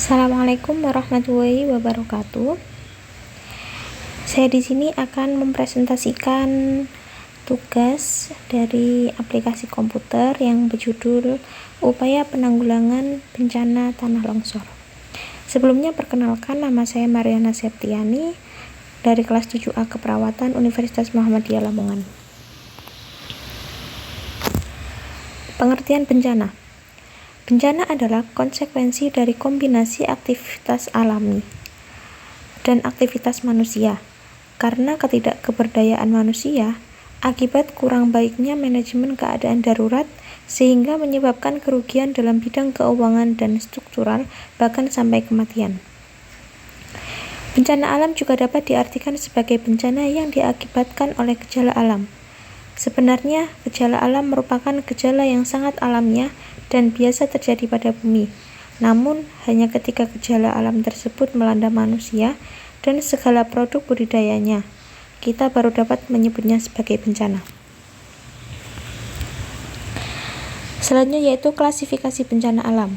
Assalamualaikum warahmatullahi wabarakatuh. Saya di sini akan mempresentasikan tugas dari aplikasi komputer yang berjudul Upaya Penanggulangan Bencana Tanah Longsor. Sebelumnya perkenalkan, nama saya Mariana Septiani dari kelas 7A Keperawatan Universitas Muhammadiyah Lamongan. Pengertian bencana. Bencana adalah konsekuensi dari kombinasi aktivitas alami dan aktivitas manusia. Karena ketidakberdayaan manusia, akibat kurang baiknya manajemen keadaan darurat, sehingga menyebabkan kerugian dalam bidang keuangan dan struktural, bahkan sampai kematian. Bencana alam juga dapat diartikan sebagai bencana yang diakibatkan oleh gejala alam. Sebenarnya, gejala alam merupakan gejala yang sangat alamiah dan biasa terjadi pada bumi. Namun, hanya ketika gejala alam tersebut melanda manusia dan segala produk budidayanya, kita baru dapat menyebutnya sebagai bencana. Selanjutnya yaitu klasifikasi bencana alam.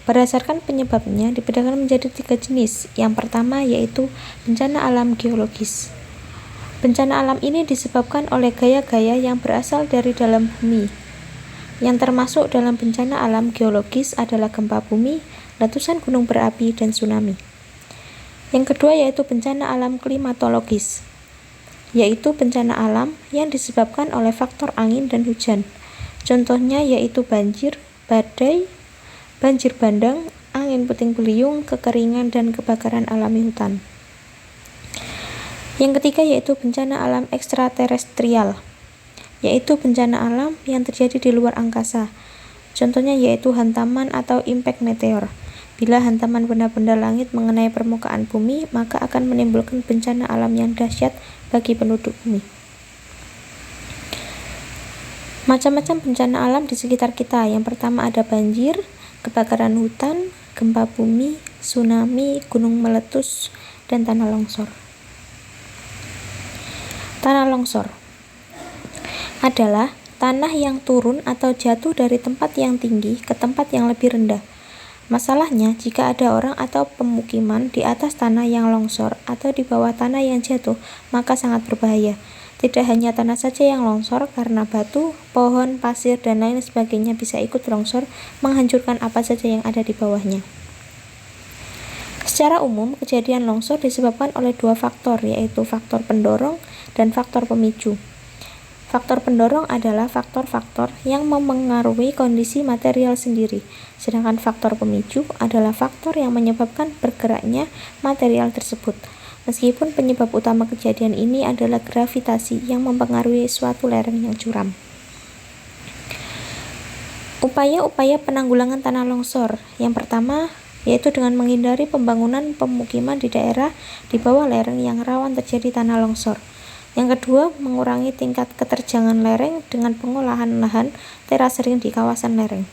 Berdasarkan penyebabnya dibedakan menjadi 3 jenis. Yang pertama yaitu bencana alam geologis. Bencana alam ini disebabkan oleh gaya-gaya yang berasal dari dalam bumi. Yang termasuk dalam bencana alam geologis adalah gempa bumi, letusan gunung berapi, dan tsunami. Yang kedua yaitu bencana alam klimatologis, yaitu bencana alam yang disebabkan oleh faktor angin dan hujan. Contohnya yaitu banjir, badai, banjir bandang, angin puting beliung, kekeringan, dan kebakaran alami hutan. Yang ketiga yaitu bencana alam ekstraterestrial, yaitu bencana alam yang terjadi di luar angkasa. Contohnya yaitu hantaman atau impact meteor. Bila hantaman benda-benda langit mengenai permukaan bumi, maka akan menimbulkan bencana alam yang dahsyat bagi penduduk bumi. Macam-macam bencana alam di sekitar kita. Yang pertama ada banjir, kebakaran hutan, gempa bumi, tsunami, gunung meletus, dan tanah longsor. Tanah longsor adalah tanah yang turun atau jatuh dari tempat yang tinggi ke tempat yang lebih rendah. Masalahnya, jika ada orang atau pemukiman di atas tanah yang longsor atau di bawah tanah yang jatuh, maka sangat berbahaya. Tidak hanya tanah saja yang longsor, karena batu, pohon, pasir, dan lain sebagainya bisa ikut longsor, menghancurkan apa saja yang ada di bawahnya. Secara umum, kejadian longsor disebabkan oleh 2 faktor, yaitu faktor pendorong dan faktor pemicu. Faktor pendorong adalah faktor-faktor yang memengaruhi kondisi material sendiri, sedangkan faktor pemicu adalah faktor yang menyebabkan bergeraknya material tersebut. Meskipun penyebab utama kejadian ini adalah gravitasi yang mempengaruhi suatu lereng yang curam. Upaya-upaya penanggulangan tanah longsor. Yang pertama yaitu dengan menghindari pembangunan pemukiman di daerah di bawah lereng yang rawan terjadi tanah longsor. Yang kedua, mengurangi tingkat keterjangan lereng dengan pengolahan lahan terasering di kawasan lereng.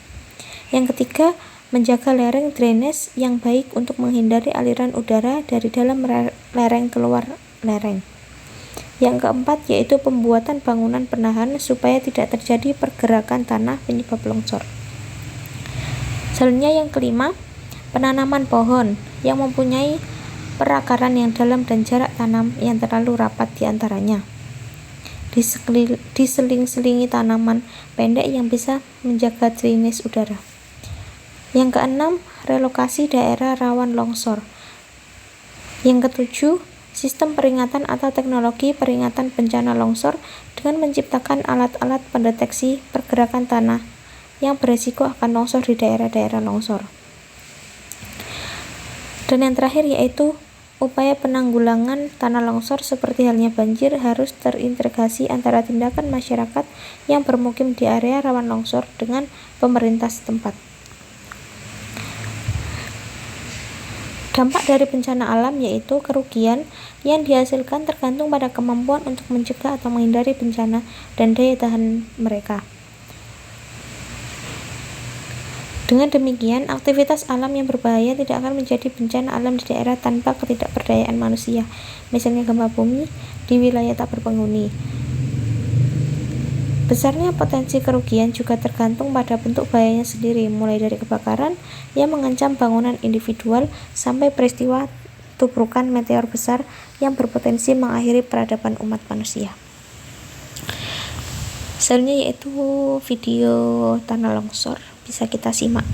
Yang ketiga, menjaga lereng drainase yang baik untuk menghindari aliran udara dari dalam lereng keluar lereng. Yang keempat, yaitu pembuatan bangunan penahan supaya tidak terjadi pergerakan tanah penyebab longsor. Selanjutnya yang kelima, penanaman pohon yang mempunyai perakaran yang dalam dan jarak tanam yang terlalu rapat di antaranya. Diseling-selingi tanaman pendek yang bisa menjaga drainase udara. Yang keenam, relokasi daerah rawan longsor. Yang ketujuh, sistem peringatan atau teknologi peringatan bencana longsor dengan menciptakan alat-alat pendeteksi pergerakan tanah yang beresiko akan longsor di daerah-daerah longsor. Dan yang terakhir yaitu upaya penanggulangan tanah longsor seperti halnya banjir harus terintegrasi antara tindakan masyarakat yang bermukim di area rawan longsor dengan pemerintah setempat. Dampak dari bencana alam yaitu kerugian yang dihasilkan tergantung pada kemampuan untuk mencegah atau menghindari bencana dan daya tahan mereka. Dengan demikian, aktivitas alam yang berbahaya tidak akan menjadi bencana alam di daerah tanpa ketidakberdayaan manusia, misalnya gempa bumi di wilayah tak berpenghuni. Besarnya potensi kerugian juga tergantung pada bentuk bahayanya sendiri, mulai dari kebakaran yang mengancam bangunan individual sampai peristiwa tubrukan meteor besar yang berpotensi mengakhiri peradaban umat manusia. Selanjutnya yaitu video tanah longsor, bisa kita simak.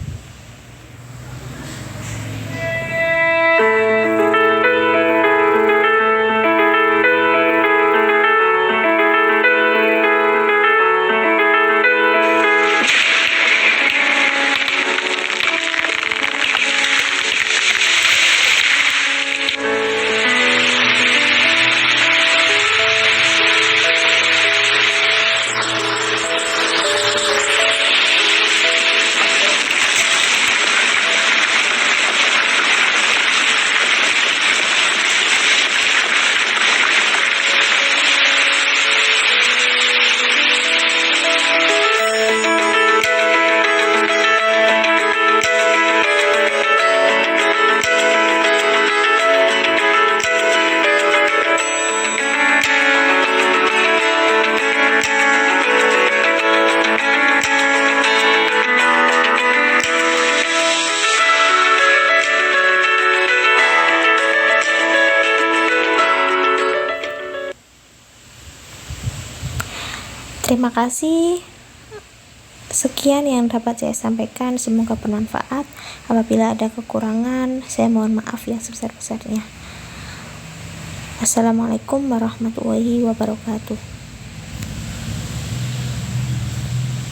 Terima kasih. Sekian yang dapat saya sampaikan, semoga bermanfaat. Apabila ada kekurangan, saya mohon maaf yang sebesar-besarnya. Assalamualaikum warahmatullahi wabarakatuh.